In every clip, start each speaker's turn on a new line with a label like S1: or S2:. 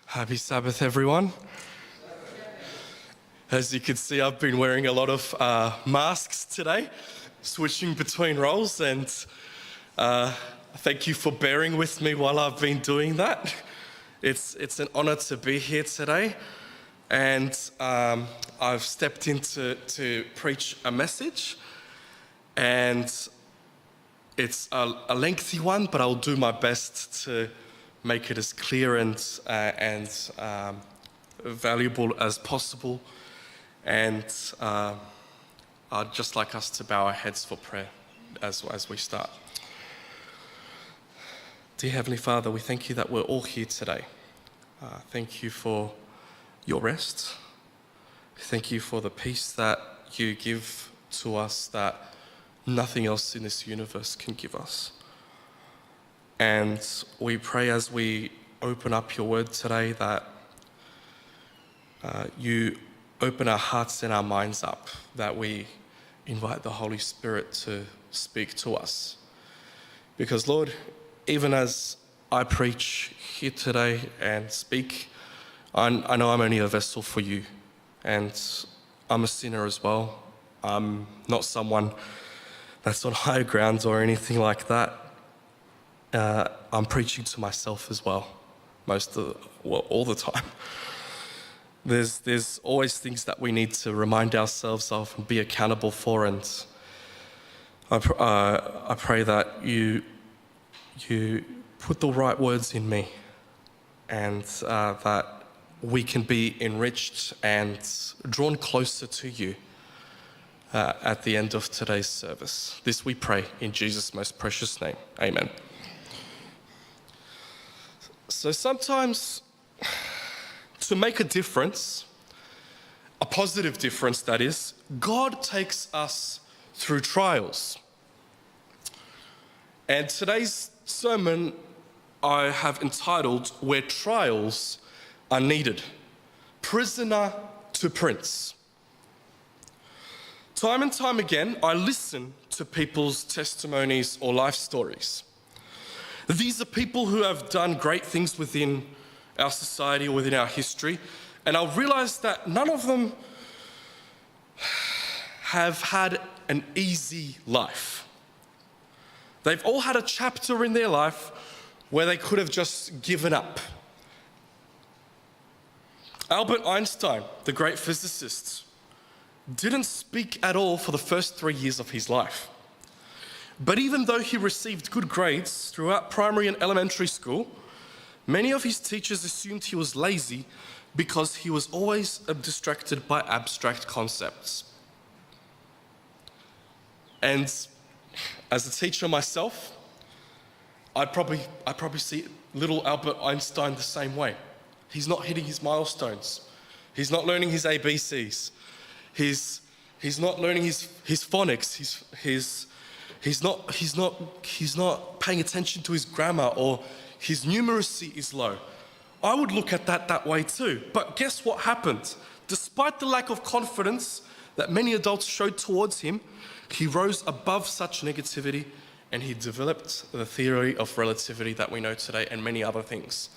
S1: Happy Sabbath, everyone. As you can see, I've been wearing a lot of masks today, switching between roles, and thank you for bearing with me while I've been doing that. It's an honor to be here today, and I've stepped in to preach a message, and it's a lengthy one, but I'll do my best to make it as clear and valuable as possible. And I'd just like us to bow our heads for prayer as we start. Dear Heavenly Father, we thank you that we're all here today. Thank you for your rest. Thank you for the peace that you give to us that nothing else in this universe can give us. And we pray as we open up your word today that you open our hearts and our minds up, that we invite the Holy Spirit to speak to us. Because Lord, even as I preach here today and speak, I know I'm only a vessel for you, and I'm a sinner as well. I'm not someone that's on higher grounds or anything like that. I'm preaching to myself as well, all the time. There's always things that we need to remind ourselves of and be accountable for, and I pray that you put the right words in me, and that we can be enriched and drawn closer to you at the end of today's service. This we pray in Jesus' most precious name. Amen. So sometimes, to make a difference, a positive difference that is, God takes us through trials. And today's sermon I have entitled, Where Trials Are Needed, Prisoner to Prince. Time and time again, I listen to people's testimonies or life stories. These are people who have done great things within our society or within our history, and I've realized that none of them have had an easy life. They've all had a chapter in their life where they could have just given up. Albert Einstein, the great physicist, didn't speak at all for the first 3 years of his life. But even though he received good grades throughout primary and elementary school, many of his teachers assumed he was lazy because he was always distracted by abstract concepts. And as a teacher myself, I probably see little Albert Einstein the same way. He's not hitting his milestones. He's not learning his ABCs. He's not learning his phonics. He's not paying attention to his grammar, or his numeracy is low. I would look at that way too. But guess what happened? Despite the lack of confidence that many adults showed towards him, he rose above such negativity, and he developed the theory of relativity that we know today, and many other things.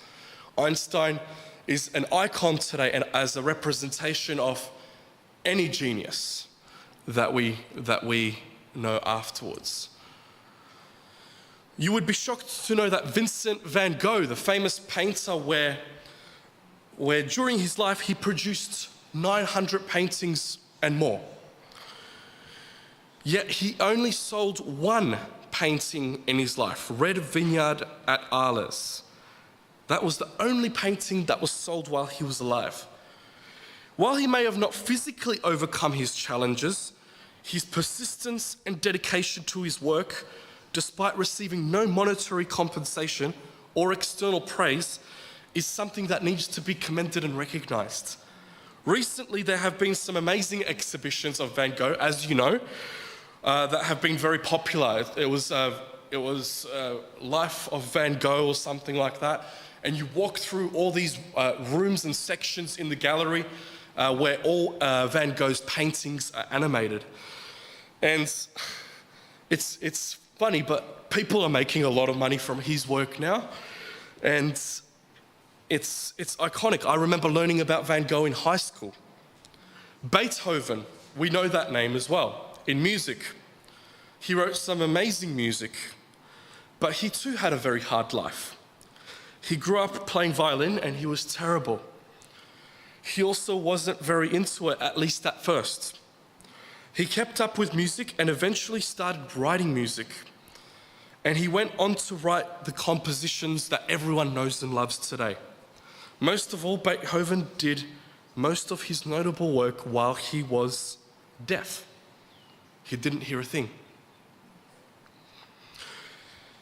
S1: Einstein is an icon today, and as a representation of any genius that we know afterwards. You would be shocked to know that Vincent van Gogh, the famous painter, where during his life he produced 900 paintings and more. Yet he only sold one painting in his life, Red Vineyard at Arles. That was the only painting that was sold while he was alive. While he may have not physically overcome his challenges, his persistence and dedication to his work, despite receiving no monetary compensation or external praise, is something that needs to be commended and recognized. Recently, there have been some amazing exhibitions of Van Gogh, as you know, that have been very popular. It was Life of Van Gogh or something like that, and you walk through all these rooms and sections in the gallery where all Van Gogh's paintings are animated. And it's funny, but people are making a lot of money from his work now. And it's iconic. I remember learning about Van Gogh in high school. Beethoven, we know that name as well. In music, he wrote some amazing music, but he too had a very hard life. He grew up playing violin and he was terrible. He also wasn't very into it, at least at first. He kept up with music and eventually started writing music. And he went on to write the compositions that everyone knows and loves today. Most of all, Beethoven did most of his notable work while he was deaf. He didn't hear a thing.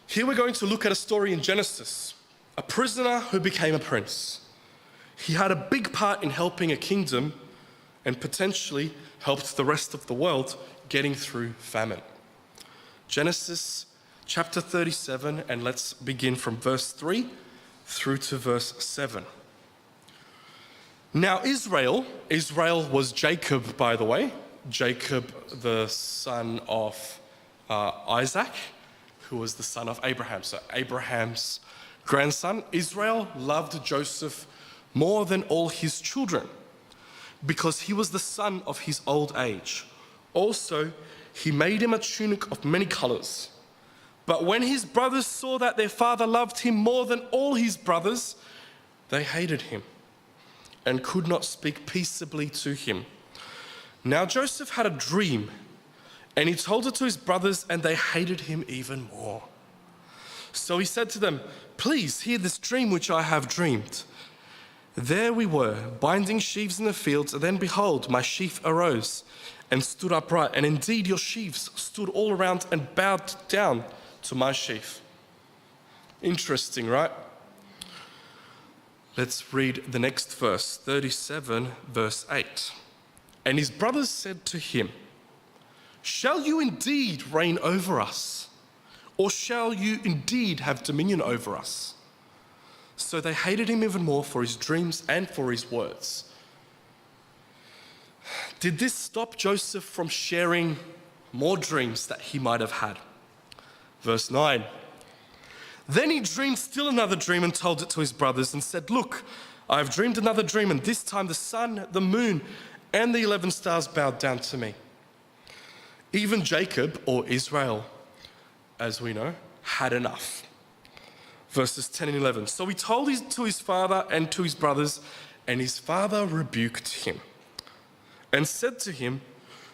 S1: Here we're going to look at a story in Genesis, a prisoner who became a prince. He had a big part in helping a kingdom and potentially helped the rest of the world getting through famine. Genesis chapter 37, and let's begin from verse 3 through to verse 7. Now Israel was Jacob, by the way, Jacob the son of Isaac, who was the son of Abraham. So Abraham's grandson. Israel loved Joseph more than all his children because he was the son of his old age. Also, he made him a tunic of many colors. But when his brothers saw that their father loved him more than all his brothers, they hated him and could not speak peaceably to him. Now Joseph had a dream, and he told it to his brothers, and they hated him even more. So he said to them, "Please hear this dream which I have dreamed. There we were, binding sheaves in the fields, and then behold, my sheaf arose and stood upright, and indeed your sheaves stood all around and bowed down to my sheaf." Interesting, right? Let's read the next verse, 37, verse 8. And his brothers said to him, "Shall you indeed reign over us? Or shall you indeed have dominion over us?" So they hated him even more for his dreams and for his words. Did this stop Joseph from sharing more dreams that he might have had? Verse 9. Then he dreamed still another dream and told it to his brothers and said, "Look, I have dreamed another dream, and this time the sun, the moon, and the 11 stars bowed down to me." Even Jacob, or Israel, as we know, had enough. Verses 10 and 11. So he told it to his father and to his brothers, and his father rebuked him and said to him,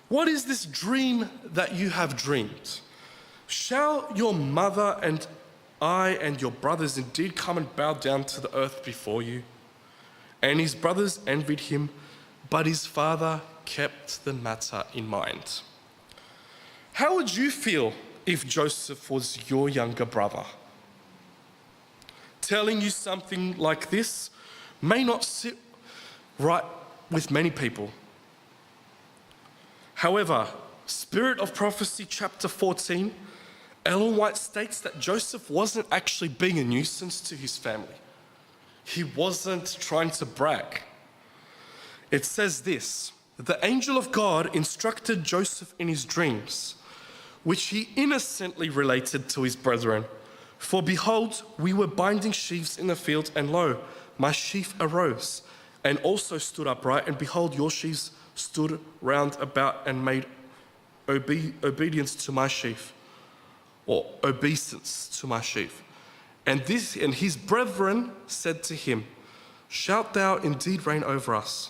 S1: "What is this dream that you have dreamed? Shall your mother and I and your brothers indeed come and bow down to the earth before you?" And his brothers envied him, but his father kept the matter in mind. How would you feel if Joseph was your younger brother? Telling you something like this may not sit right with many people. However, Spirit of Prophecy chapter 14, Ellen White states that Joseph wasn't actually being a nuisance to his family. He wasn't trying to brag. It says this: "The angel of God instructed Joseph in his dreams, which he innocently related to his brethren. For behold, we were binding sheaves in the field, and lo, my sheaf arose, and also stood upright, and behold, your sheaves stood round about and made obedience to my sheaf," or obeisance to my sheaf. And his brethren said to him, "Shalt thou indeed reign over us?"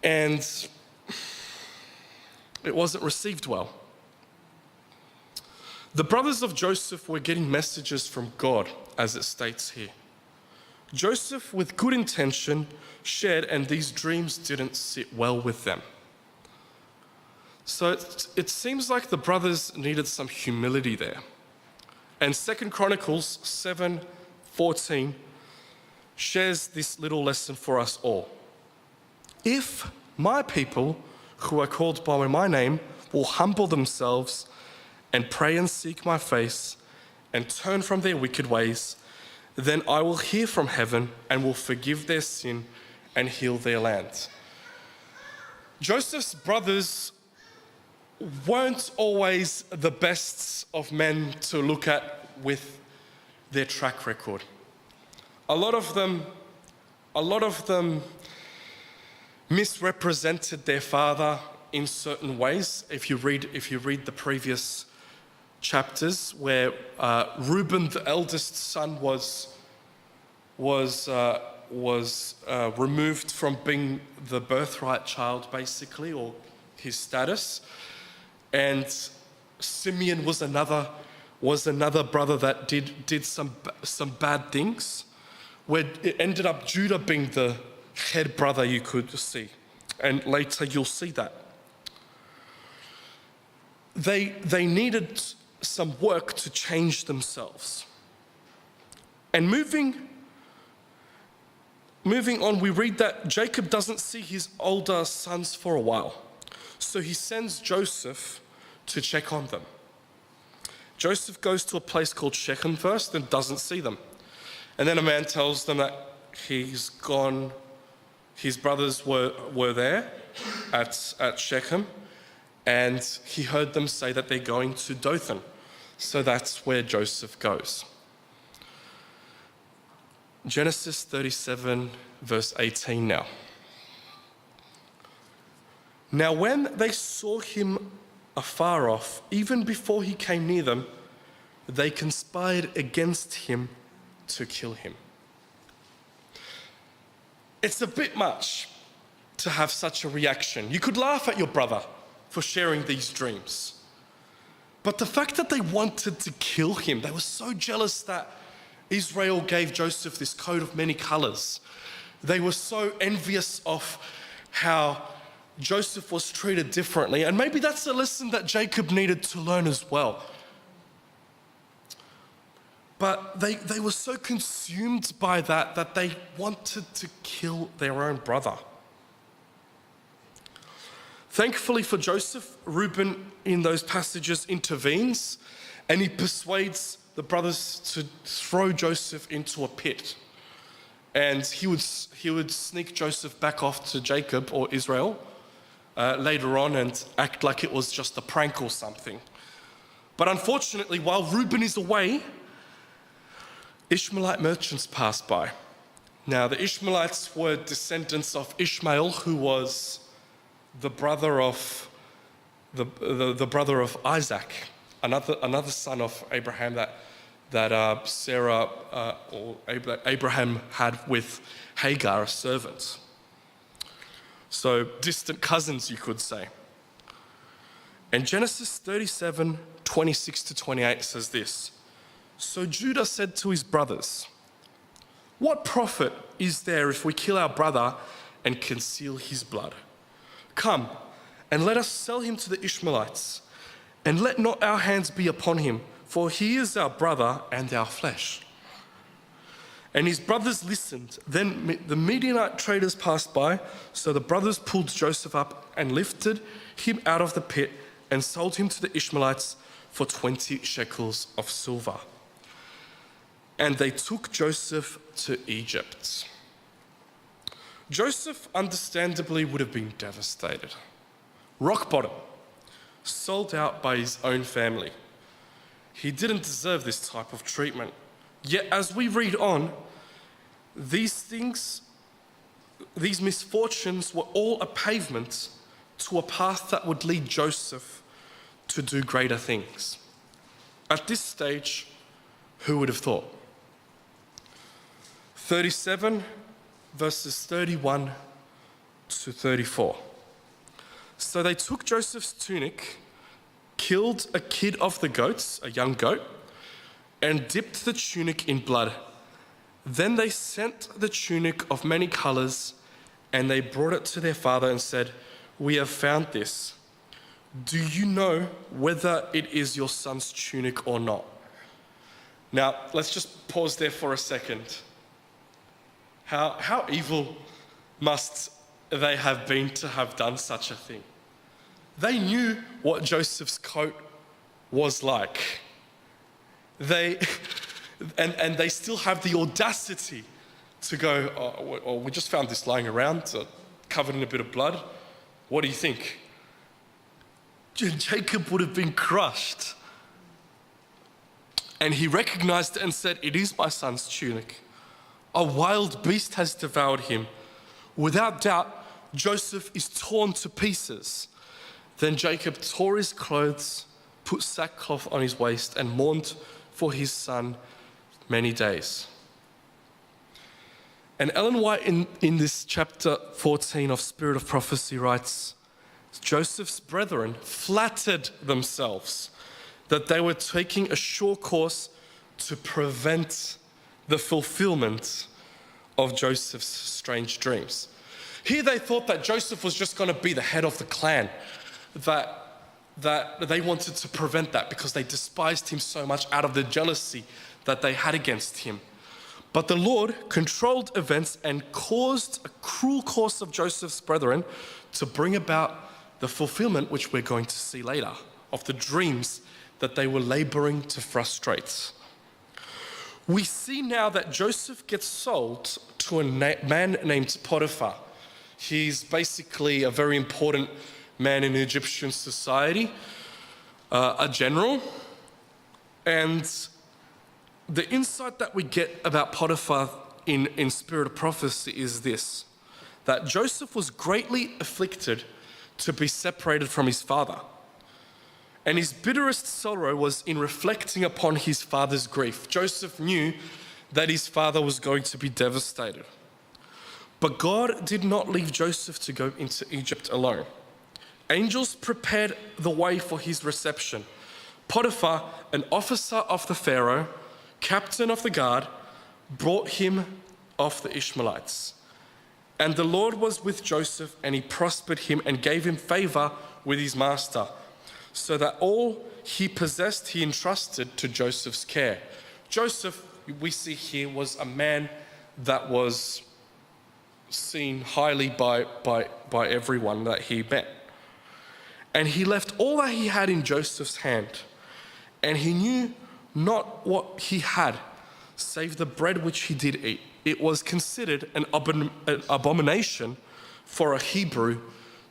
S1: And it wasn't received well. The brothers of Joseph were getting messages from God, as it states here. Joseph, with good intention, shared, and these dreams didn't sit well with them. So it seems like the brothers needed some humility there. And 2 Chronicles 7:14 shares this little lesson for us all. "If my people, who are called by my name, will humble themselves and pray and seek my face and turn from their wicked ways, then I will hear from heaven and will forgive their sin and heal their land." Joseph's brothers weren't always the best of men to look at with their track record. A lot of them misrepresented their father in certain ways. If you read the previous chapters, where Reuben, the eldest son, was removed from being the birthright child, basically, or his status, and Simeon was another brother that did some bad things, where it ended up Judah being the head brother, you could see, and later you'll see that. They needed some work to change themselves. And moving on, we read that Jacob doesn't see his older sons for a while. So he sends Joseph to check on them. Joseph goes to a place called Shechem first and doesn't see them. And then a man tells them that he's gone, his brothers were there at Shechem, and he heard them say that they're going to Dothan. So that's where Joseph goes. Genesis 37, verse 18 now. Now when they saw him afar off, even before he came near them, they conspired against him to kill him. It's a bit much to have such a reaction. You could laugh at your brother for sharing these dreams. But the fact that they wanted to kill him, they were so jealous that Israel gave Joseph this coat of many colors. They were so envious of how Joseph was treated differently. And maybe that's a lesson that Jacob needed to learn as well. But they were so consumed by that they wanted to kill their own brother. Thankfully for Joseph, Reuben in those passages intervenes, and he persuades the brothers to throw Joseph into a pit. And he would sneak Joseph back off to Jacob or Israel later on and act like it was just a prank or something. But unfortunately, while Reuben is away, Ishmaelite merchants pass by. Now, the Ishmaelites were descendants of Ishmael, who was the brother of the brother of Isaac, another son of Abraham that Sarah or Abraham had with Hagar, a servant. So distant cousins, you could say. And Genesis 37, 26 to 28 says this. So Judah said to his brothers, "What profit is there if we kill our brother and conceal his blood? Come, and let us sell him to the Ishmaelites, and let not our hands be upon him, for he is our brother and our flesh." And his brothers listened. Then the Midianite traders passed by, so the brothers pulled Joseph up and lifted him out of the pit and sold him to the Ishmaelites for 20 shekels of silver. And they took Joseph to Egypt. Joseph understandably would have been devastated. Rock bottom, sold out by his own family. He didn't deserve this type of treatment. Yet as we read on, these misfortunes were all a pavement to a path that would lead Joseph to do greater things. At this stage, who would have thought? 37 verses 31 to 34. So they took Joseph's tunic, killed a kid of the goats, a young goat, and dipped the tunic in blood. Then they sent the tunic of many colors, and they brought it to their father and said, "We have found this. Do you know whether it is your son's tunic or not?" Now, let's just pause there for a second. How evil must they have been to have done such a thing? They knew what Joseph's coat was like. They still have the audacity to go, "Oh, we just found this lying around, covered in a bit of blood. What do you think?" Jacob would have been crushed. And he recognized it and said, "It is my son's tunic. A wild beast has devoured him. Without doubt, Joseph is torn to pieces. Then Jacob tore his clothes, put sackcloth on his waist, and mourned for his son many days. And Ellen White in this chapter 14 of Spirit of Prophecy writes, Joseph's brethren flattered themselves that they were taking a sure course to prevent the fulfillment of Joseph's strange dreams. Here they thought that Joseph was just going to be the head of the clan, that they wanted to prevent that because they despised him so much out of the jealousy that they had against him. But the Lord controlled events and caused a cruel course of Joseph's brethren to bring about the fulfillment, which we're going to see later, of the dreams that they were laboring to frustrate. We see now that Joseph gets sold to a man named Potiphar. He's basically a very important man in Egyptian society, a general. And the insight that we get about Potiphar in Spirit of Prophecy is this, that Joseph was greatly afflicted to be separated from his father. And his bitterest sorrow was in reflecting upon his father's grief. Joseph knew that his father was going to be devastated. But God did not leave Joseph to go into Egypt alone. Angels prepared the way for his reception. Potiphar, an officer of the Pharaoh, captain of the guard, brought him off the Ishmaelites. And the Lord was with Joseph, and he prospered him and gave him favor with his master, so that all he possessed he entrusted to Joseph's care. Joseph, we see here, was a man that was seen highly by everyone that he met. And he left all that he had in Joseph's hand, and he knew not what he had, save the bread which he did eat. It was considered an abomination for a Hebrew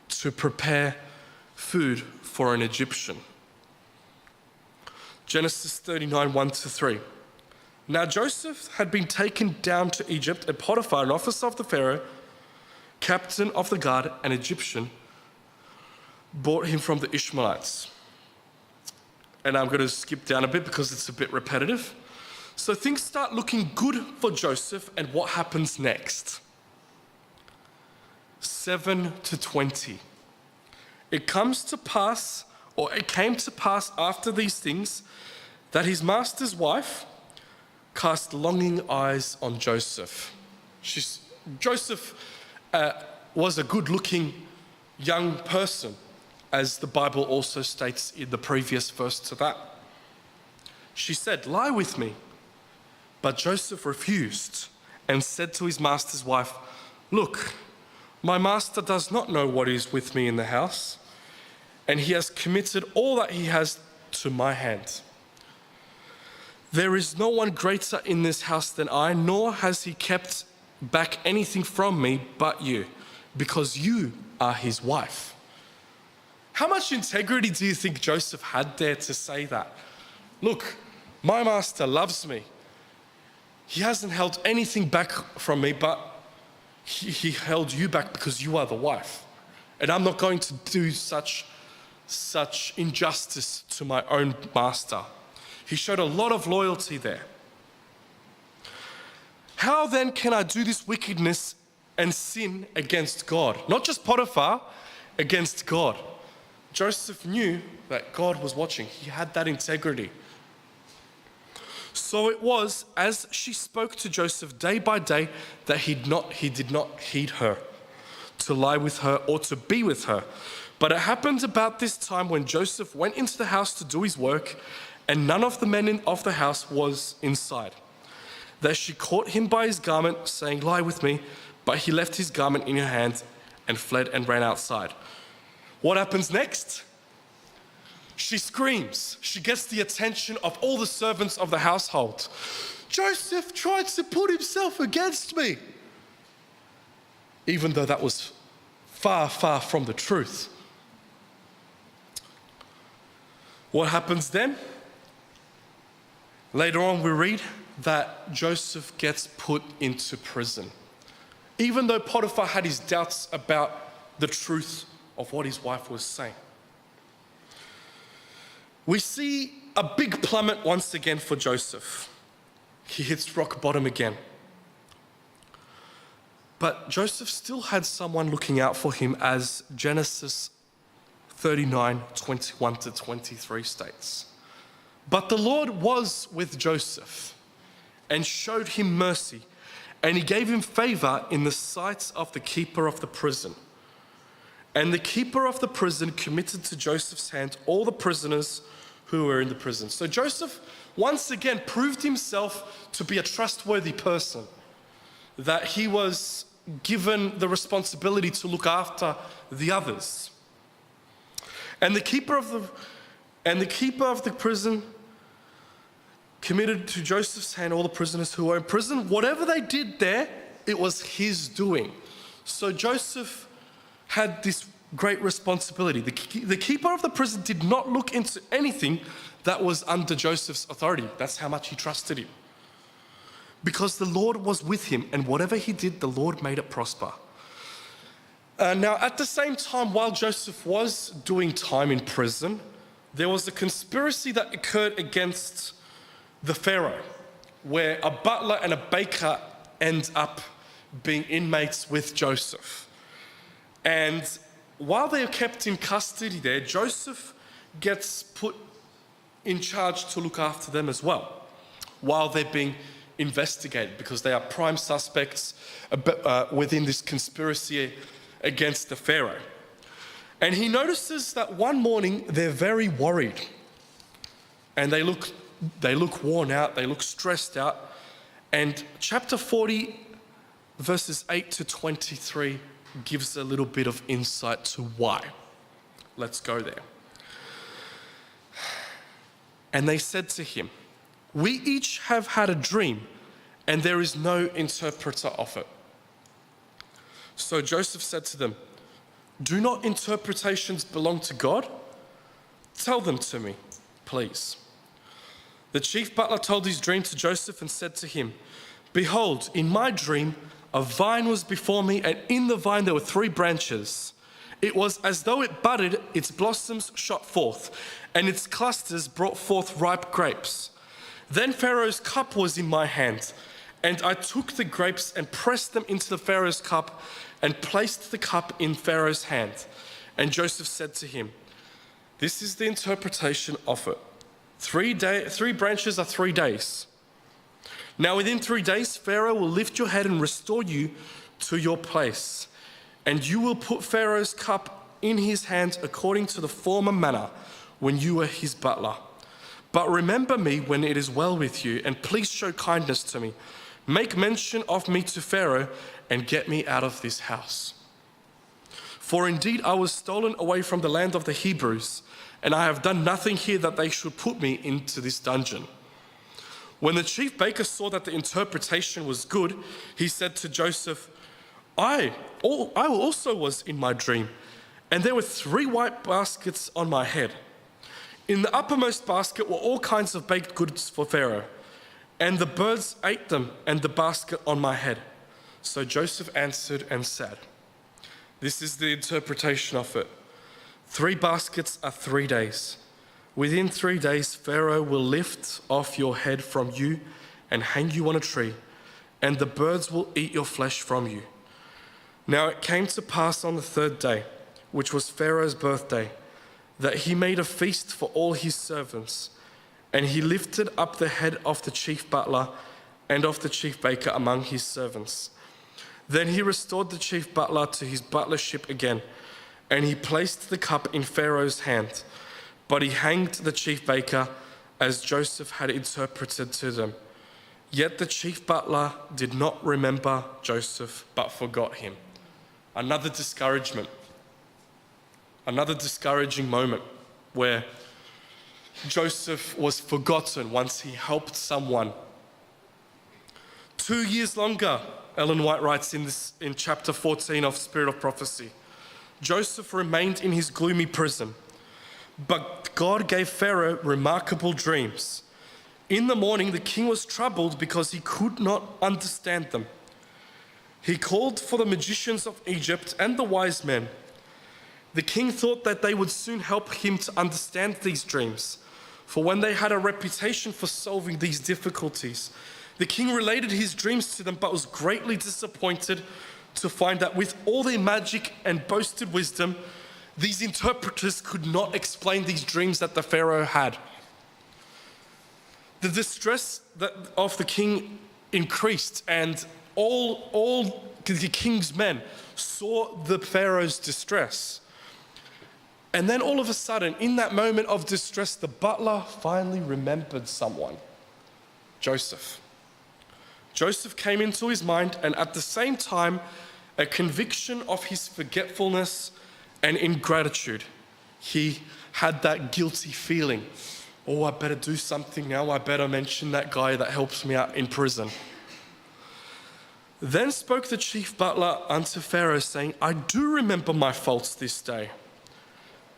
S1: to prepare food for an Egyptian. Genesis 39, 1-3. Now Joseph had been taken down to Egypt, and Potiphar, an officer of the Pharaoh, captain of the guard, an Egyptian, bought him from the Ishmaelites. And I'm going to skip down a bit because it's a bit repetitive. So things start looking good for Joseph, and what happens next? 7-20. It comes to pass, or it came to pass after these things, that his master's wife cast longing eyes on Joseph. Joseph was a good-looking young person, as the Bible also states in the previous verse to that. She said, "Lie with me." But Joseph refused and said to his master's wife, "Look, my master does not know what is with me in the house, and he has committed all that he has to my hand. There is no one greater in this house than I, nor has he kept back anything from me but you, because you are his wife." How much integrity do you think Joseph had there to say that? Look, my master loves me. He hasn't held anything back from me, but he held you back because you are the wife. And I'm not going to do such injustice to my own master. He showed a lot of loyalty there. How then can I do this wickedness and sin against God? Not just Potiphar, against God. Joseph knew that God was watching. He had that integrity. So it was, as she spoke to Joseph day by day, that he did not heed her, to lie with her or to be with her. But it happened about this time when Joseph went into the house to do his work, and none of the men of the house was inside, that she caught him by his garment, saying, "Lie with me." But he left his garment in her hand and fled and ran outside. What happens next? She screams. She gets the attention of all the servants of the household. "Joseph tried to put himself against me." Even though that was far, far from the truth. What happens then? Later on we read that Joseph gets put into prison, even though Potiphar had his doubts about the truth of what his wife was saying. We see a big plummet once again for Joseph. He hits rock bottom again. But Joseph still had someone looking out for him, as Genesis 39:21-23 states. But the Lord was with Joseph and showed him mercy, and he gave him favor in the sight of the keeper of the prison. And the keeper of the prison committed to Joseph's hand all the prisoners who were in the prison. So Joseph once again proved himself to be a trustworthy person, that he was given the responsibility to look after the others. And the keeper of the prison committed to Joseph's hand all the prisoners who were in prison. Whatever they did there, it was his doing. So Joseph had this great responsibility. The keeper of the prison did not look into anything that was under Joseph's authority. That's how much he trusted him. Because the Lord was with him, and whatever he did, the Lord made it prosper. Now, at the same time, while Joseph was doing time in prison, there was a conspiracy that occurred against the Pharaoh, where a butler and a baker end up being inmates with Joseph. And while they are kept in custody there, Joseph gets put in charge to look after them as well, while they're being investigated, because they are prime suspects within this conspiracy against the Pharaoh. And he notices that one morning they're very worried, and they look worn out, they look stressed out. And chapter 40, verses 8-23 gives a little bit of insight to why. Let's go there. And they said to him, "We each have had a dream, and there is no interpreter of it." So Joseph said to them, "Do not interpretations belong to God? Tell them to me, please." The chief butler told his dream to Joseph and said to him, "Behold, in my dream, a vine was before me, and in the vine there were 3 branches. It was as though it budded, its blossoms shot forth, and its clusters brought forth ripe grapes. Then Pharaoh's cup was in my hand, and I took the grapes and pressed them into the Pharaoh's cup and placed the cup in Pharaoh's hand." And Joseph said to him, "This is the interpretation of it. 3 branches are 3 days. Now within 3 days, Pharaoh will lift your head and restore you to your place. And you will put Pharaoh's cup in his hand according to the former manner when you were his butler. But remember me when it is well with you, and please show kindness to me. Make mention of me to Pharaoh and get me out of this house. For indeed I was stolen away from the land of the Hebrews, and I have done nothing here that they should put me into this dungeon." When the chief baker saw that the interpretation was good, he said to Joseph, I also was in my dream, and there were 3 white baskets on my head. In the uppermost basket were all kinds of baked goods for Pharaoh, and the birds ate them and the basket on my head. So Joseph answered and said, "This is the interpretation of it. 3 baskets are 3 days. Within 3 days, Pharaoh will lift off your head from you and hang you on a tree, and the birds will eat your flesh from you." Now it came to pass on the 3rd day, which was Pharaoh's birthday, that he made a feast for all his servants, and he lifted up the head of the chief butler and of the chief baker among his servants. Then he restored the chief butler to his butlership again, and he placed the cup in Pharaoh's hand. But he hanged the chief baker as Joseph had interpreted to them. Yet the chief butler did not remember Joseph, but forgot him. Another discouragement. Another discouraging moment where Joseph was forgotten once he helped someone. 2 years longer, Ellen White writes in chapter 14 of Spirit of Prophecy, Joseph remained in his gloomy prison. But God gave Pharaoh remarkable dreams. In the morning, the king was troubled because he could not understand them. He called for the magicians of Egypt and the wise men. The king thought that they would soon help him to understand these dreams, for when they had a reputation for solving these difficulties, the king related his dreams to them, but was greatly disappointed to find that with all their magic and boasted wisdom, these interpreters could not explain these dreams that the Pharaoh had. The distress of the king increased, and all the king's men saw the Pharaoh's distress. And then all of a sudden, in that moment of distress, the butler finally remembered someone: Joseph. Joseph came into his mind, and at the same time, a conviction of his forgetfulness and ingratitude. He had that guilty feeling. Oh, I better do something now. I better mention that guy that helps me out in prison. Then spoke the chief butler unto Pharaoh, saying, I do remember my faults this day.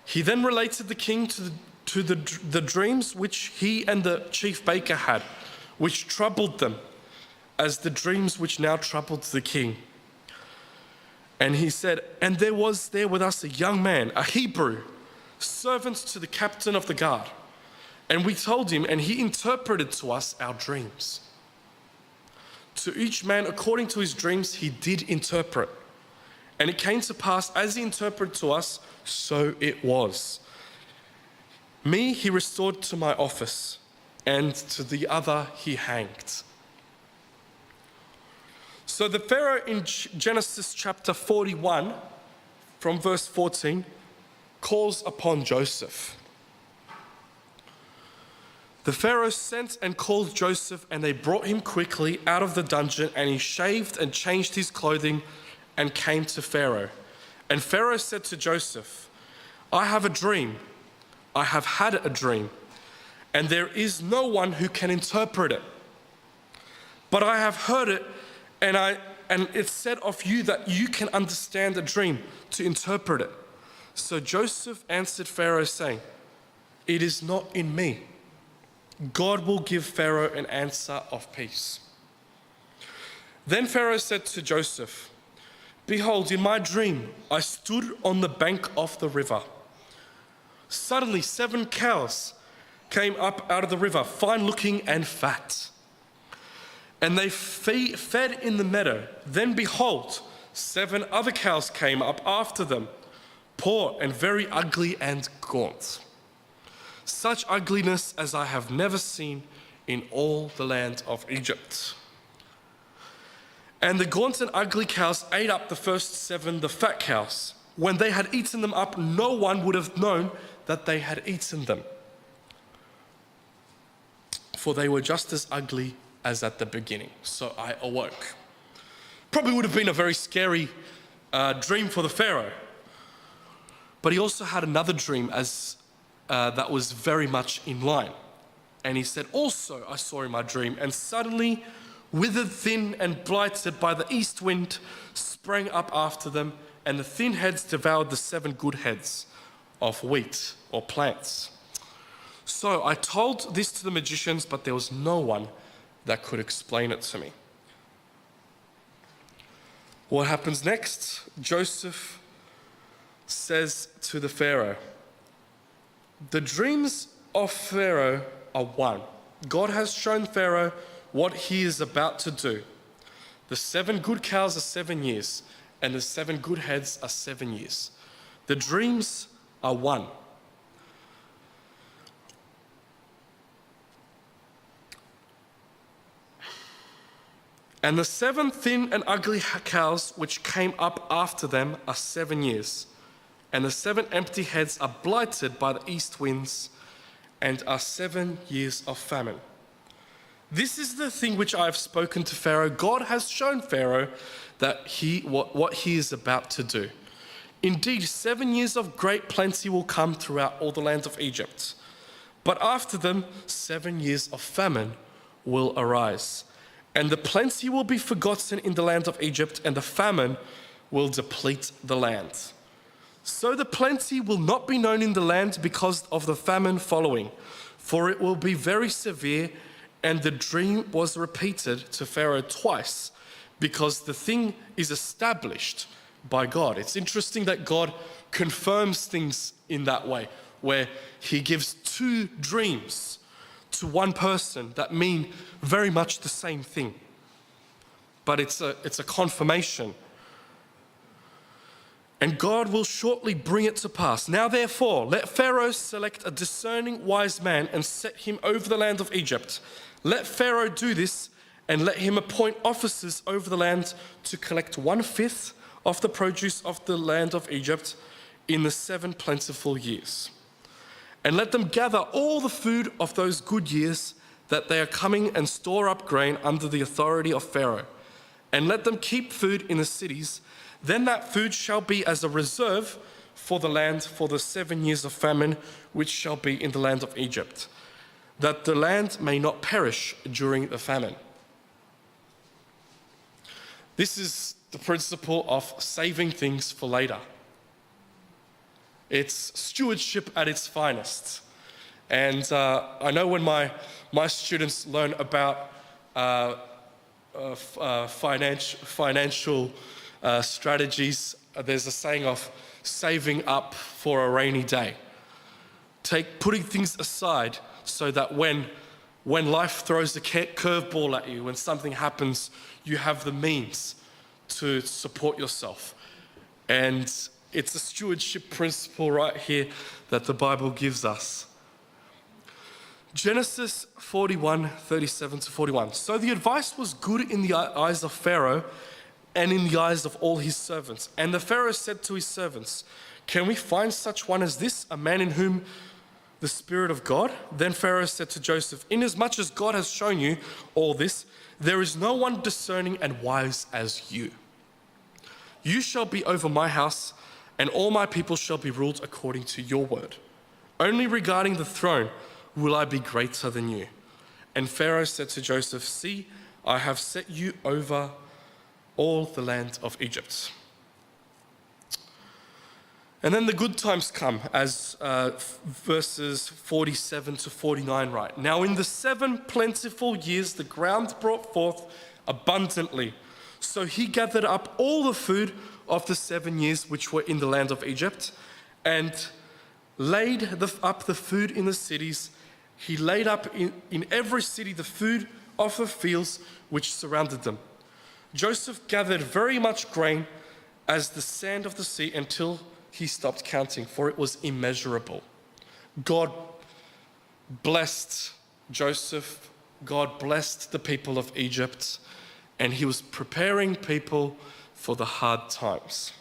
S1: He then related the king to the dreams which he and the chief baker had, which troubled them, as the dreams which now troubled the king. And he said, and there was there with us a young man, a Hebrew, servant to the captain of the guard. And we told him, and he interpreted to us our dreams. To each man according to his dreams he did interpret. And it came to pass, as he interpreted to us, so it was. Me he restored to my office, and to the other he hanged. So the Pharaoh in Genesis chapter 41, from verse 14, calls upon Joseph. The Pharaoh sent and called Joseph, and they brought him quickly out of the dungeon, and he shaved and changed his clothing and came to Pharaoh. And Pharaoh said to Joseph, I have a dream. I have had a dream, and there is no one who can interpret it. But I have heard it, and it's said of you that you can understand a dream to interpret it. So Joseph answered Pharaoh, saying, it is not in me. God will give Pharaoh an answer of peace. Then Pharaoh said to Joseph, behold, in my dream I stood on the bank of the river. Suddenly 7 cows came up out of the river, fine looking and fat. And they fed in the meadow. Then behold, 7 other cows came up after them, poor and very ugly and gaunt. Such ugliness as I have never seen in all the land of Egypt. And the gaunt and ugly cows ate up the first 7, the fat cows. When they had eaten them up, no one would have known that they had eaten them, for they were just as ugly as at the beginning. So I awoke. Probably would have been a very scary dream for the Pharaoh. But he also had another dream that was very much in line. And he said, also I saw in my dream, and suddenly withered, thin, and blighted by the east wind sprang up after them, and the thin heads devoured the 7 good heads of wheat or plants. So I told this to the magicians, but there was no one that could explain it to me. What happens next? Joseph says to the Pharaoh, the dreams of Pharaoh are one. God has shown Pharaoh what he is about to do. The 7 good cows are 7 years, and the 7 good heads are 7 years. The dreams are one. And the 7 thin and ugly cows which came up after them are 7 years. And the 7 empty heads are blighted by the east winds and are 7 years of famine. This is the thing which I have spoken to Pharaoh. God has shown Pharaoh that what he is about to do. Indeed, 7 years of great plenty will come throughout all the land of Egypt. But after them, 7 years of famine will arise. And the plenty will be forgotten in the land of Egypt, and the famine will deplete the land. So the plenty will not be known in the land because of the famine following, for it will be very severe, And the dream was repeated to Pharaoh twice because the thing is established by God. It's interesting that God confirms things in that way, where he gives two dreams to one person that mean very much the same thing. But it's a confirmation. And God will shortly bring it to pass. Now therefore, let Pharaoh select a discerning wise man and set him over the land of Egypt. Let Pharaoh do this, and let him appoint officers over the land to collect 1/5 of the produce of the land of Egypt in the 7 plentiful years. And let them gather all the food of those good years that they are coming, and store up grain under the authority of Pharaoh. And let them keep food in the cities. Then that food shall be as a reserve for the land for the 7 years of famine which shall be in the land of Egypt, that the land may not perish during the famine. This is the principle of saving things for later. It's stewardship at its finest. And I know when my students learn about financial strategies, there's a saying of saving up for a rainy day. Putting things aside so that when life throws a curveball at you, when something happens, you have the means to support yourself. And it's a stewardship principle right here that the Bible gives us. Genesis 41:37-41. So the advice was good in the eyes of Pharaoh and in the eyes of all his servants. And the Pharaoh said to his servants, "Can we find such one as this, a man in whom the Spirit of God?" Then Pharaoh said to Joseph, "Inasmuch as God has shown you all this, there is no one discerning and wise as you. You shall be over my house, and all my people shall be ruled according to your word. Only regarding the throne will I be greater than you." And Pharaoh said to Joseph, "See, I have set you over all the land of Egypt." And then the good times come, as verses 47-49 write. "Now in the 7 plentiful years the ground brought forth abundantly. So he gathered up all the food of the 7 years which were in the land of Egypt, and laid up the food in the cities. He laid up in every city the food of the fields which surrounded them. Joseph gathered very much grain as the sand of the sea until he stopped counting, for it was immeasurable." God blessed Joseph. God blessed the people of Egypt, and he was preparing people for the hard times.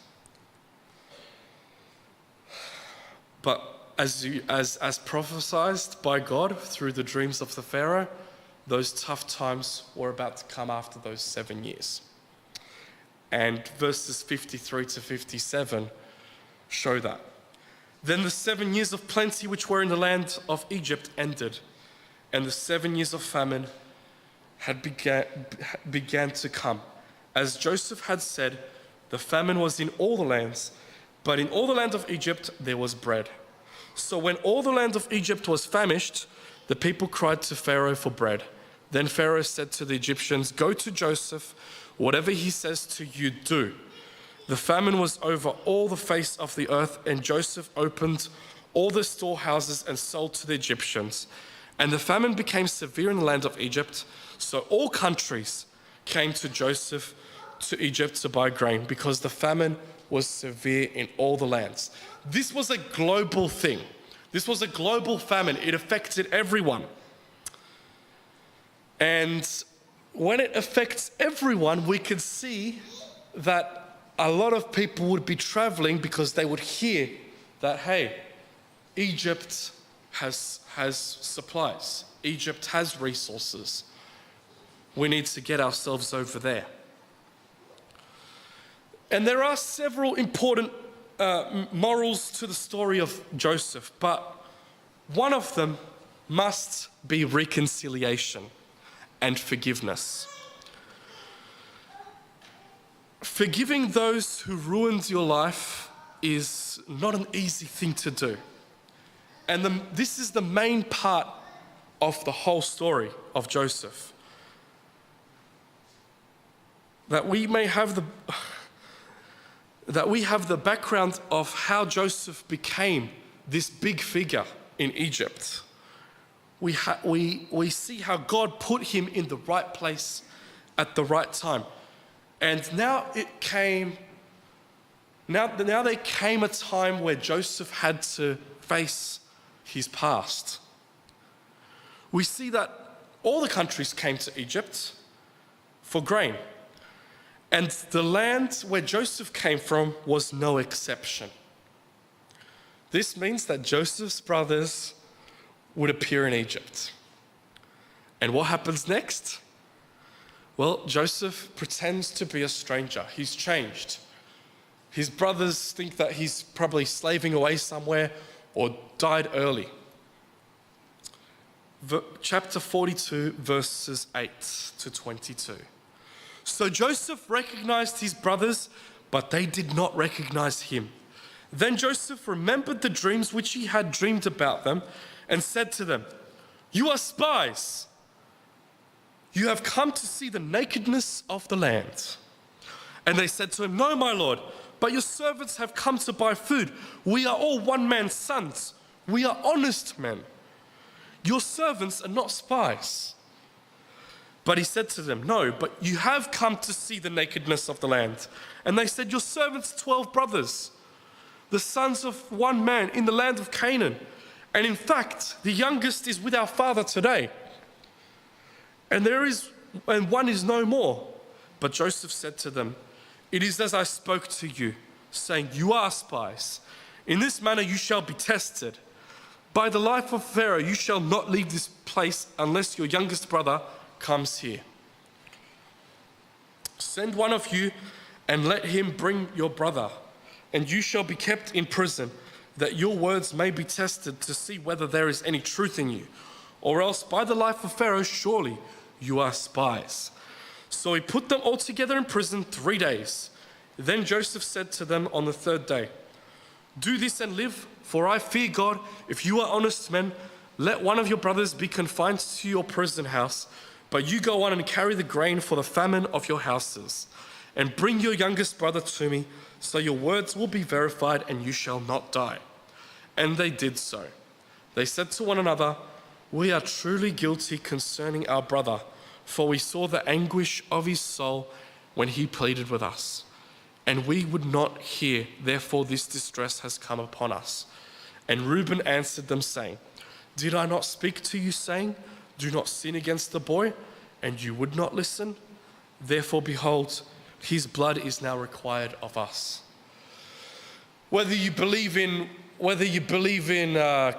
S1: But as prophesied by God through the dreams of the Pharaoh, those tough times were about to come after those 7 years. And verses 53-57 show that. "Then the 7 years of plenty which were in the land of Egypt ended, and the 7 years of famine had began to come. As Joseph had said, the famine was in all the lands, but in all the land of Egypt there was bread. So when all the land of Egypt was famished, the people cried to Pharaoh for bread. Then Pharaoh said to the Egyptians, 'Go to Joseph, whatever he says to you, do.' The famine was over all the face of the earth, and Joseph opened all the storehouses and sold to the Egyptians. And the famine became severe in the land of Egypt, so all countries came to Joseph to Egypt to buy grain, because the famine was severe in all the lands." This was a global thing. This was a global famine. It affected everyone. And when it affects everyone, we could see that a lot of people would be traveling because they would hear that, hey, Egypt has supplies. Egypt has resources. We need to get ourselves over there. And there are several important morals to the story of Joseph, but one of them must be reconciliation and forgiveness. Forgiving those who ruined your life is not an easy thing to do. And this is the main part of the whole story of Joseph. That we have the background of how Joseph became this big figure in Egypt. We see how God put him in the right place at the right time. And now there came a time where Joseph had to face his past. We see that all the countries came to Egypt for grain. And the land where Joseph came from was no exception. This means that Joseph's brothers would appear in Egypt. And what happens next? Well, Joseph pretends to be a stranger. He's changed. His brothers think that he's probably slaving away somewhere or died early. Chapter 42, verses 8 to 22. So Joseph recognized his brothers, but they did not recognize him. Then Joseph remembered the dreams which he had dreamed about them and said to them, "You are spies. You have come to see the nakedness of the land." And they said to him, "No, my lord, but your servants have come to buy food. We are all one man's sons. We are honest men. Your servants are not spies." But he said to them, "No, but you have come to see the nakedness of the land." And they said, "Your servants 12 brothers, the sons of one man in the land of Canaan. And in fact, the youngest is with our father today. And one is no more." But Joseph said to them, "It is as I spoke to you, saying, you are spies. In this manner you shall be tested. By the life of Pharaoh, you shall not leave this place unless your youngest brother comes here. Send one of you and let him bring your brother, and you shall be kept in prison, that your words may be tested to see whether there is any truth in you. Or else by the life of Pharaoh, surely you are spies." So he put them all together in prison 3 days. Then Joseph said to them on the 3rd day, "Do this and live, for I fear God. If you are honest men, let one of your brothers be confined to your prison house, but you go on and carry the grain for the famine of your houses, and bring your youngest brother to me, so your words will be verified and you shall not die." And they did so. They said to one another, "We are truly guilty concerning our brother, for we saw the anguish of his soul when he pleaded with us. And we would not hear, therefore this distress has come upon us." And Reuben answered them, saying, "Did I not speak to you, saying, do not sin against the boy? And you would not listen? Therefore, behold, his blood is now required of us." Whether you believe in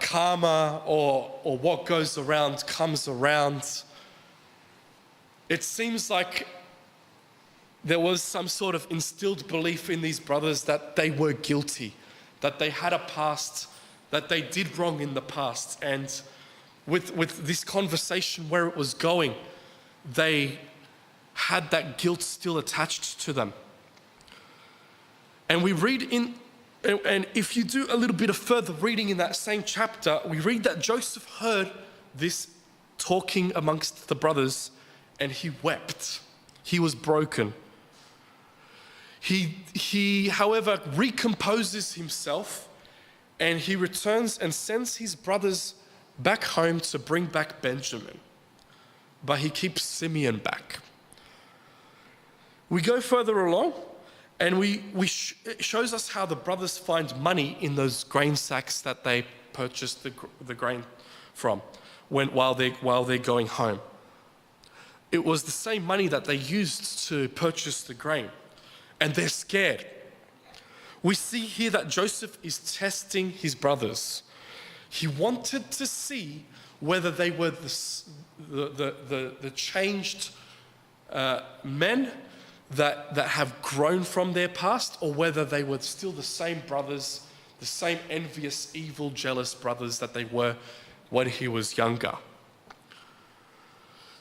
S1: karma or what goes around comes around, it seems like there was some sort of instilled belief in these brothers that they were guilty, that they had a past, that they did wrong in the past. And with this conversation where it was going, they had that guilt still attached to them. And we read and if you do a little bit of further reading in that same chapter, we read that Joseph heard this talking amongst the brothers and he wept. He was broken. He, however, recomposes himself and he returns and sends his brothers back home to bring back Benjamin. But he keeps Simeon back. We go further along and it shows us how the brothers find money in those grain sacks that they purchased the grain from while they're going home. It was the same money that they used to purchase the grain, and they're scared. We see here that Joseph is testing his brothers. He wanted to see whether they were the changed men that have grown from their past, or whether they were still the same brothers, the same envious, evil, jealous brothers that they were when he was younger.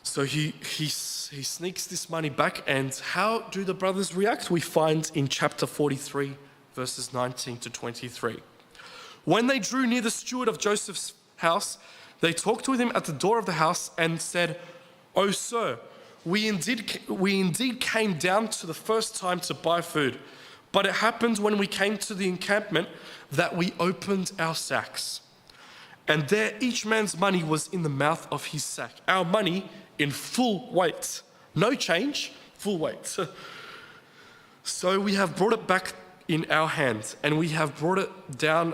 S1: So he sneaks this money back, and how do the brothers react? We find in chapter 43, verses 19 to 23. When they drew near the steward of Joseph's house, They talked with him at the door of the house and said, "O sir, we indeed came down to the first time to buy food. But it happened when we came to the encampment that we opened our sacks. And there each man's money was in the mouth of his sack. Our money in full weight. No change, full weight. So we have brought it back in our hands, and we have brought down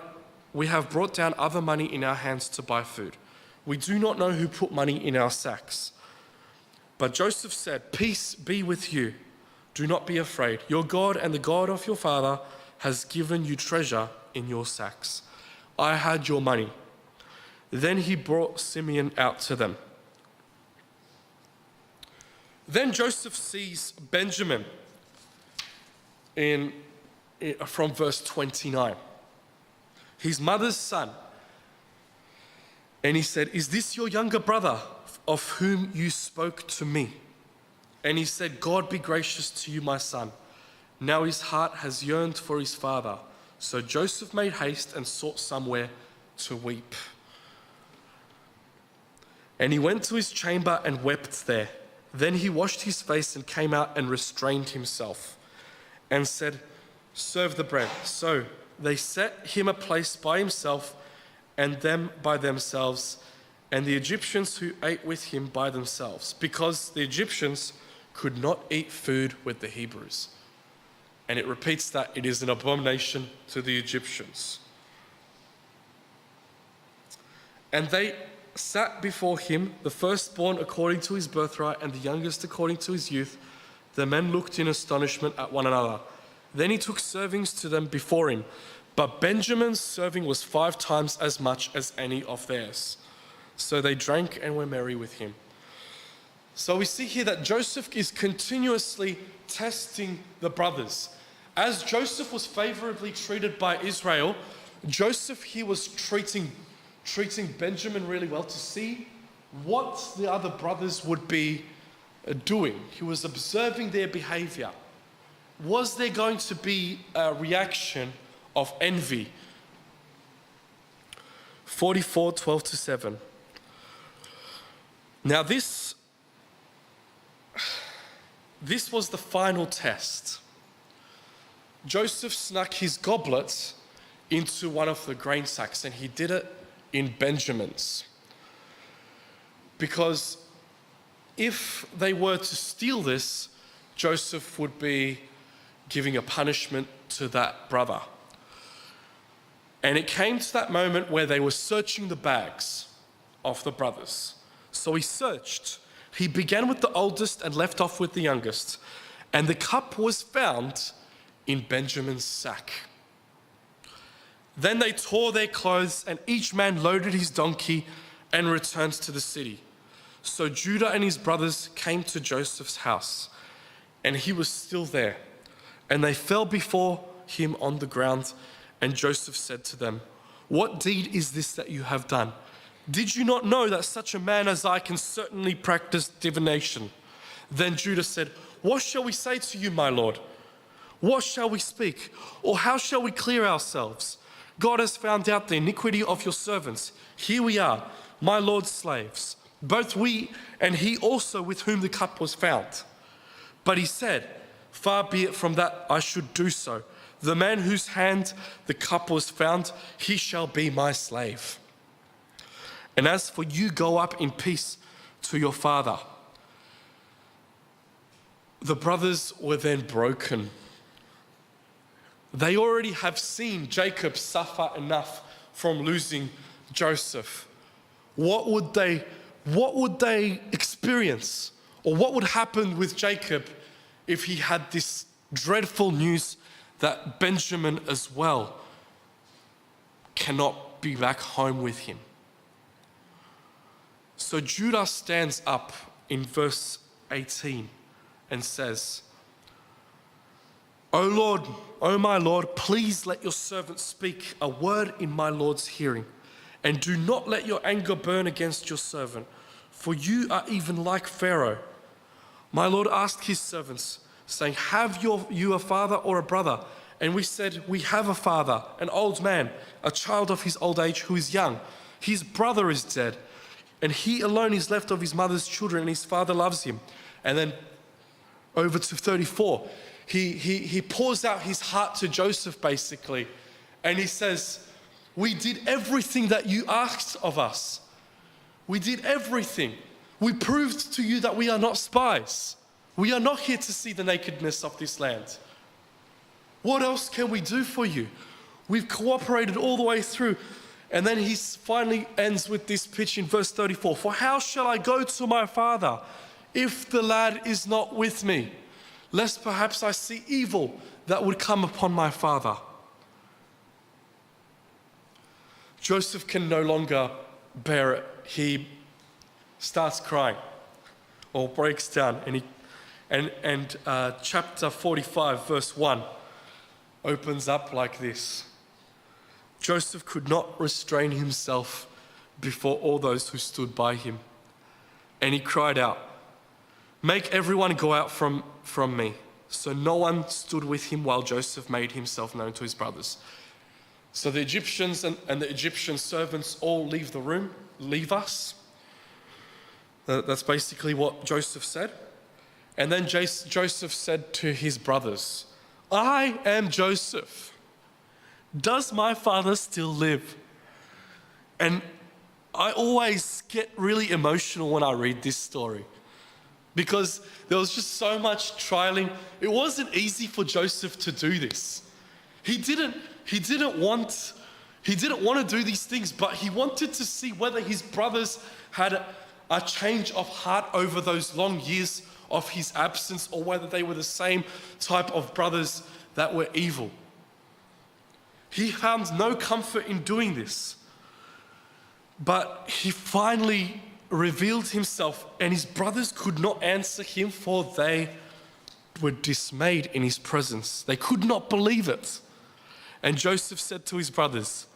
S1: other money in our hands to buy food. We do not know who put money in our sacks." But Joseph said, "Peace be with you. Do not be afraid. Your God and the God of your father has given you treasure in your sacks. I had your money." Then he brought Simeon out to them. Then Joseph sees Benjamin from verse 29, his mother's son. And he said, "Is this your younger brother of whom you spoke to me?" And he said, "God be gracious to you, my son." Now his heart has yearned for his father. So Joseph made haste and sought somewhere to weep. And he went to his chamber and wept there. Then he washed his face and came out and restrained himself and said, "Serve the bread." So they set him a place by himself and them by themselves, and the Egyptians who ate with him by themselves, because the Egyptians could not eat food with the Hebrews. And it repeats that it is an abomination to the Egyptians. And they sat before him, the firstborn according to his birthright, and the youngest according to his youth. The men looked in astonishment at one another. Then he took servings to them before him, but Benjamin's serving was 5 times as much as any of theirs. So they drank and were merry with him. So we see here that Joseph is continuously testing the brothers. As Joseph was favorably treated by Israel, Joseph here was treating Benjamin really well to see what the other brothers would be doing. He was observing their behavior. Was there going to be a reaction of envy? 44:12-7. Now this was the final test. Joseph snuck his goblet into one of the grain sacks, and he did it in Benjamin's. Because if they were to steal this, Joseph would be giving a punishment to that brother. And it came to that moment where they were searching the bags of the brothers. So he searched. He began with the oldest and left off with the youngest. And the cup was found in Benjamin's sack. Then they tore their clothes, and each man loaded his donkey and returned to the city. So Judah and his brothers came to Joseph's house, and he was still there. And they fell before him on the ground, and Joseph said to them, "What deed is this that you have done? Did you not know that such a man as I can certainly practice divination?" Then Judah said, "What shall we say to you, my lord? What shall we speak? Or how shall we clear ourselves? God has found out the iniquity of your servants. Here we are, my lord's slaves, both we and he also with whom the cup was found." But he said, "Far be it from that I should do so. The man whose hand the cup was found, he shall be my slave. And as for you, go up in peace to your father." The brothers were then broken. They already have seen Jacob suffer enough from losing Joseph. What would they experience? Or what would happen with Jacob if he had this dreadful news that Benjamin as well cannot be back home with him? So Judah stands up in verse 18 and says, "O Lord, O my Lord, please let your servant speak a word in my Lord's hearing, and do not let your anger burn against your servant, for you are even like Pharaoh. My Lord asked his servants, saying, 'Have you a father or a brother?' And we said, 'We have a father, an old man, a child of his old age who is young. His brother is dead, and he alone is left of his mother's children, and his father loves him. And then over to 34, he pours out his heart to Joseph basically, and he says, we did everything that you asked of us. We did everything. We proved to you that we are not spies. We are not here to see the nakedness of this land. What else can we do for you? We've cooperated all the way through. And then he finally ends with this pitch in verse 34. For how shall I go to my father if the lad is not with me? Lest perhaps I see evil that would come upon my father. Joseph can no longer bear it. He starts crying or breaks down. And chapter 45, verse 1 opens up like this. Joseph could not restrain himself before all those who stood by him. And he cried out, make everyone go out from me. So no one stood with him while Joseph made himself known to his brothers. So the Egyptians and the Egyptian servants all leave the room, leave us. That's basically what Joseph said. And then Joseph said to his brothers, I am Joseph. Does my father still live? And I always get really emotional when I read this story because there was just so much trialing. It wasn't easy for Joseph to do this. He didn't want to do these things, but he wanted to see whether his brothers had a change of heart over those long years of his absence, or whether they were the same type of brothers that were evil. He found no comfort in doing this, but he finally revealed himself, and his brothers could not answer him, for they were dismayed in his presence. They could not believe it. And Joseph said to his brothers,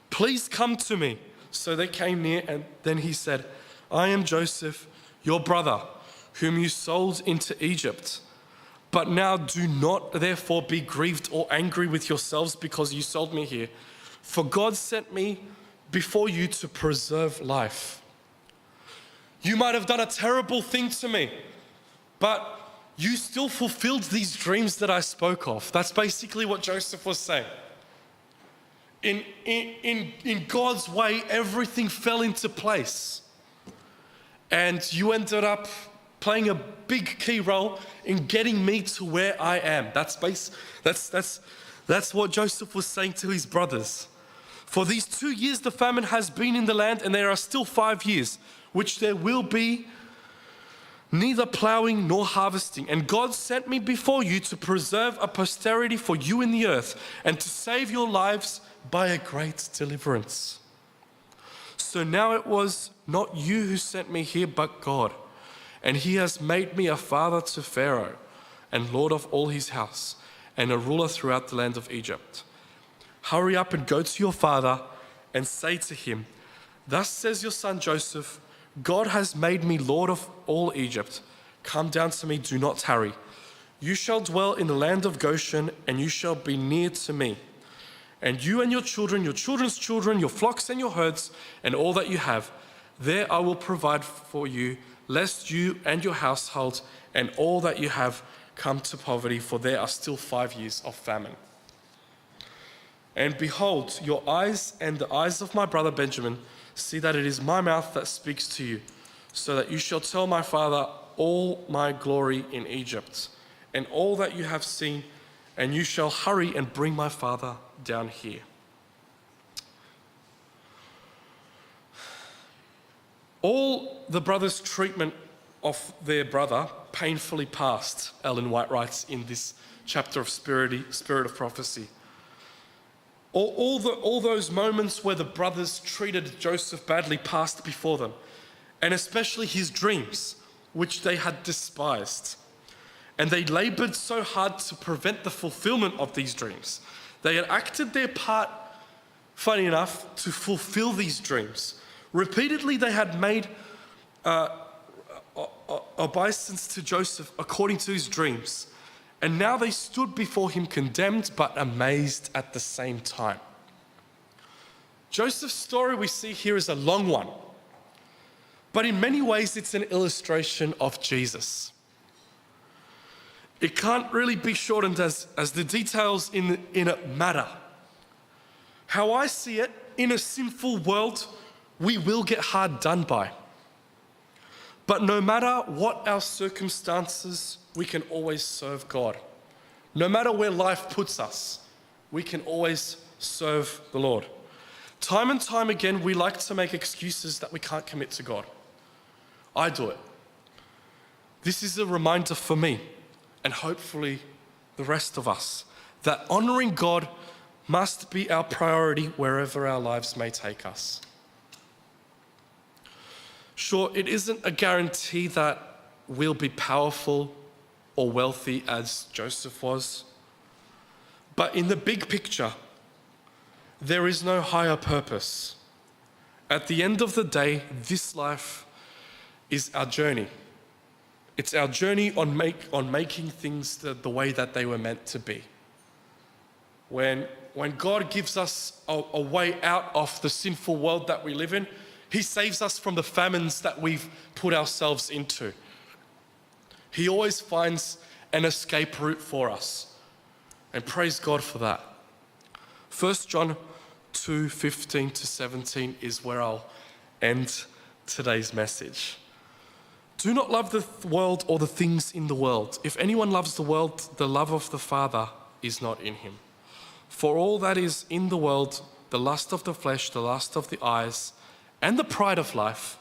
S1: please come to me. So they came near, and then he said, I am Joseph, your brother, whom you sold into Egypt. But now do not therefore be grieved or angry with yourselves because you sold me here. For God sent me before you to preserve life. You might have done a terrible thing to me, but you still fulfilled these dreams that I spoke of. That's basically what Joseph was saying. In God's way, everything fell into place. And you ended up playing a big key role in getting me to where I am. That's what Joseph was saying to his brothers. For these 2 years the famine has been in the land, and there are still 5 years, which there will be neither plowing nor harvesting. And God sent me before you to preserve a posterity for you in the earth, and to save your lives by a great deliverance. So now it was not you who sent me here, but God. And he has made me a father to Pharaoh, and lord of all his house, and a ruler throughout the land of Egypt. Hurry up and go to your father and say to him, thus says your son Joseph, God has made me lord of all Egypt. Come down to me, do not tarry. You shall dwell in the land of Goshen, and you shall be near to me. And you and your children, your children's children, your flocks and your herds, and all that you have, there I will provide for you, lest you and your household and all that you have come to poverty, for there are still 5 years of famine. And behold, your eyes and the eyes of my brother Benjamin see that it is my mouth that speaks to you, so that you shall tell my father all my glory in Egypt, and all that you have seen, and you shall hurry and bring my father down here. All the brothers' treatment of their brother painfully passed, Ellen White writes in this chapter of Spirit of Prophecy. All those moments where the brothers treated Joseph badly passed before them, and especially his dreams, which they had despised. And they labored so hard to prevent the fulfillment of these dreams. They had acted their part, funny enough, to fulfill these dreams. Repeatedly, they had made obeisance to Joseph according to his dreams. And now they stood before him condemned but amazed at the same time. Joseph's story we see here is a long one. but in many ways it's an illustration of Jesus. It can't really be shortened as the details in it matter. How I see it, in a sinful world, we will get hard done by. But no matter what our circumstances, we can always serve God. No matter where life puts us, we can always serve the Lord. Time and time again, we like to make excuses that we can't commit to God. I do it. This is a reminder for me, and hopefully the rest of us, that honoring God must be our priority wherever our lives may take us. Sure, it isn't a guarantee that we'll be powerful or wealthy as Joseph was, but in the big picture, there is no higher purpose. At the end of the day, this life is our journey. It's our journey on making things the way that they were meant to be. When God gives us a way out of the sinful world that we live in, He saves us from the famines that we've put ourselves into. He always finds an escape route for us. And praise God for that. 1 John 2:15-17 is where I'll end today's message. Do not love the world or the things in the world. If anyone loves the world, the love of the Father is not in him. For all that is in the world, the lust of the flesh, the lust of the eyes, and the pride of life,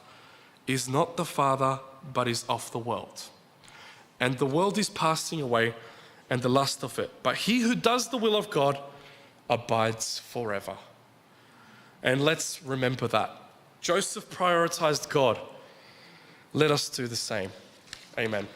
S1: is not the Father, but is of the world. And the world is passing away, and the lust of it. But he who does the will of God abides forever. And let's remember that. Joseph prioritized God. Let us do the same. Amen.